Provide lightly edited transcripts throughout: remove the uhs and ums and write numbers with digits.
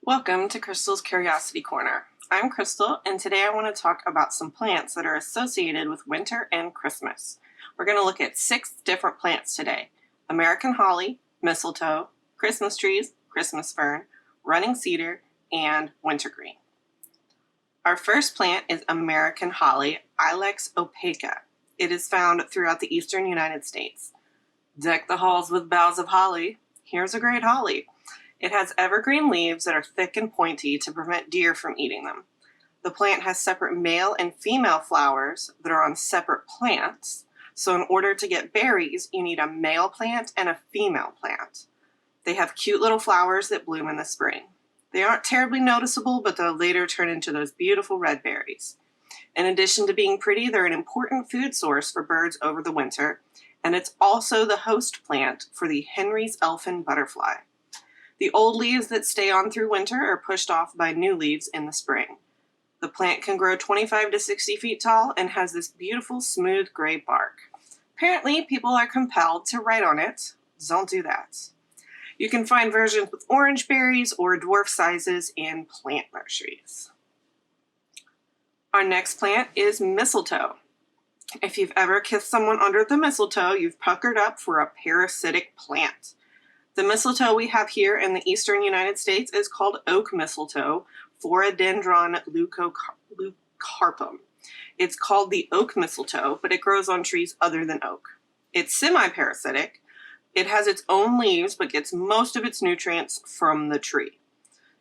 Welcome to Crystal's Curiosity Corner. I'm Crystal, and today I want to talk about some plants that are associated with winter and Christmas. We're going to look at 6 different plants today: American holly, mistletoe, Christmas trees, Christmas fern, running cedar, and wintergreen. Our first plant is American holly, Ilex opaca. It is found throughout the eastern United States. Deck the halls with boughs of holly. Here's a great holly. It has evergreen leaves that are thick and pointy to prevent deer from eating them. The plant has separate male and female flowers that are on separate plants, so in order to get berries, you need a male plant and a female plant. They have cute little flowers that bloom in the spring. They aren't terribly noticeable, but they'll later turn into those beautiful red berries. In addition to being pretty, they're an important food source for birds over the winter, and it's also the host plant for the Henry's elfin butterfly. The old leaves that stay on through winter are pushed off by new leaves in the spring. The plant can grow 25 to 60 feet tall and has this beautiful smooth gray bark. Apparently, people are compelled to write on it. Don't do that. You can find versions with orange berries or dwarf sizes in plant nurseries. Our next plant is mistletoe. If you've ever kissed someone under the mistletoe, you've puckered up for a parasitic plant. The mistletoe we have here in the eastern United States is called oak mistletoe, Phoradendron leucocarpum. It's called the oak mistletoe, but it grows on trees other than oak. It's semi-parasitic. It has its own leaves, but gets most of its nutrients from the tree.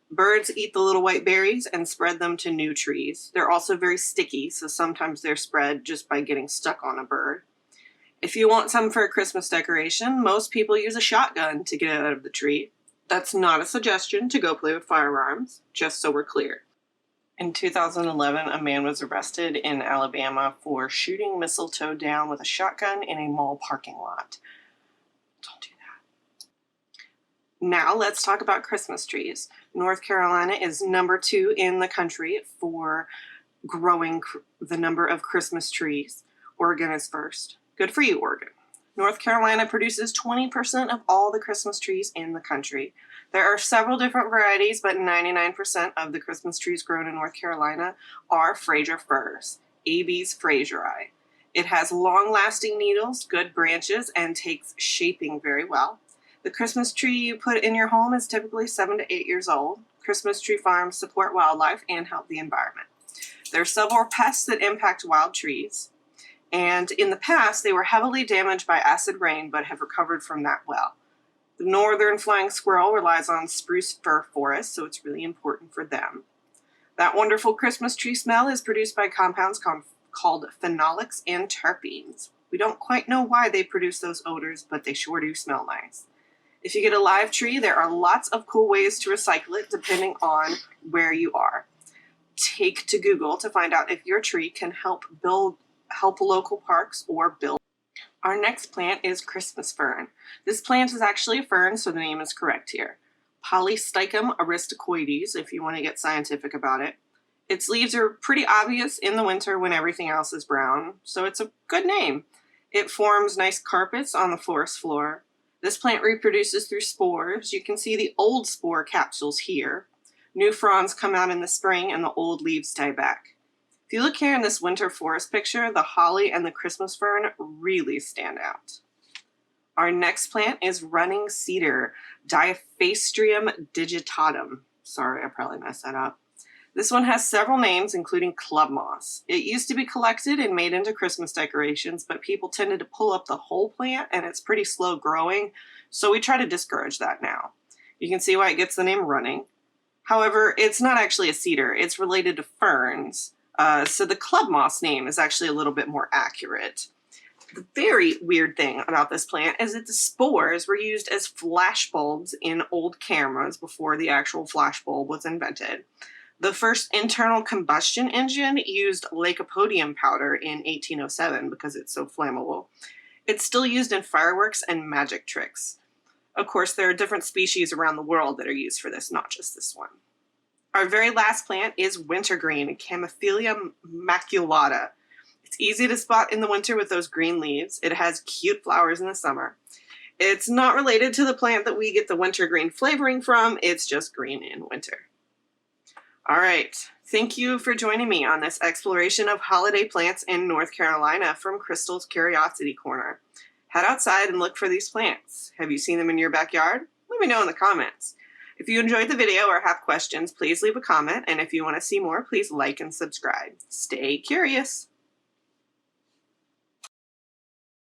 Birds eat the little white berries and spread them to new trees. They're also very sticky, so sometimes they're spread just by getting stuck on a bird. If you want some for a Christmas decoration, most people use a shotgun to get it out of the tree. That's not a suggestion to go play with firearms, just so we're clear. In 2011, a man was arrested in Alabama for shooting mistletoe down with a shotgun in a mall parking lot. Don't do that. Now let's talk about Christmas trees. North Carolina is number 2 in the country for growing the number of Christmas trees. Oregon is first. Good for you, Oregon. North Carolina produces 20% of all the Christmas trees in the country. There are several different varieties, but 99% of the Christmas trees grown in North Carolina are Fraser firs, Abies fraseri. It has long-lasting needles, good branches, and takes shaping very well. The Christmas tree you put in your home is typically 7 to 8 years old. Christmas tree farms support wildlife and help the environment. There are several pests that impact wild trees. And in the past, they were heavily damaged by acid rain, but have recovered from that well. The northern flying squirrel relies on spruce fir forests, so it's really important for them. That wonderful Christmas tree smell is produced by compounds called phenolics and terpenes. We don't quite know why they produce those odors, but they sure do smell nice. If you get a live tree, there are lots of cool ways to recycle it depending on where you are. Take to Google to find out if your tree can help local parks or build. Our next plant is Christmas fern. This plant is actually a fern, so the name is correct here. Polystichum aristocoides, if you want to get scientific about it. Its leaves are pretty obvious in the winter when everything else is brown, so it's a good name. It forms nice carpets on the forest floor. This plant reproduces through spores. You can see the old spore capsules here. New fronds come out in the spring and the old leaves die back. If you look here in this winter forest picture, the holly and the Christmas fern really stand out. Our next plant is running cedar, Diaphastrium digitatum. Sorry, I probably messed that up. This one has several names, including club moss. It used to be collected and made into Christmas decorations, but people tended to pull up the whole plant, and it's pretty slow growing, so we try to discourage that now. You can see why it gets the name running. However, it's not actually a cedar. It's related to ferns. So the club moss name is actually a little bit more accurate. The very weird thing about this plant is that the spores were used as flash bulbs in old cameras before the actual flash bulb was invented. The first internal combustion engine used lycopodium powder in 1807 because it's so flammable. It's still used in fireworks and magic tricks. Of course, there are different species around the world that are used for this, not just this one. Our very last plant is Wintergreen Camophilia maculata. It's easy to spot in the winter with those green leaves. It has cute flowers in the summer. It's not related to the plant that we get the wintergreen flavoring from. It's just green in winter. All right. Thank you for joining me on this exploration of holiday plants in North Carolina from Crystal's Curiosity Corner. Head outside and look for these plants. Have you seen them in your backyard? Let me know in the comments. If you enjoyed the video or have questions, please leave a comment. And if you want to see more, please like and subscribe. Stay curious.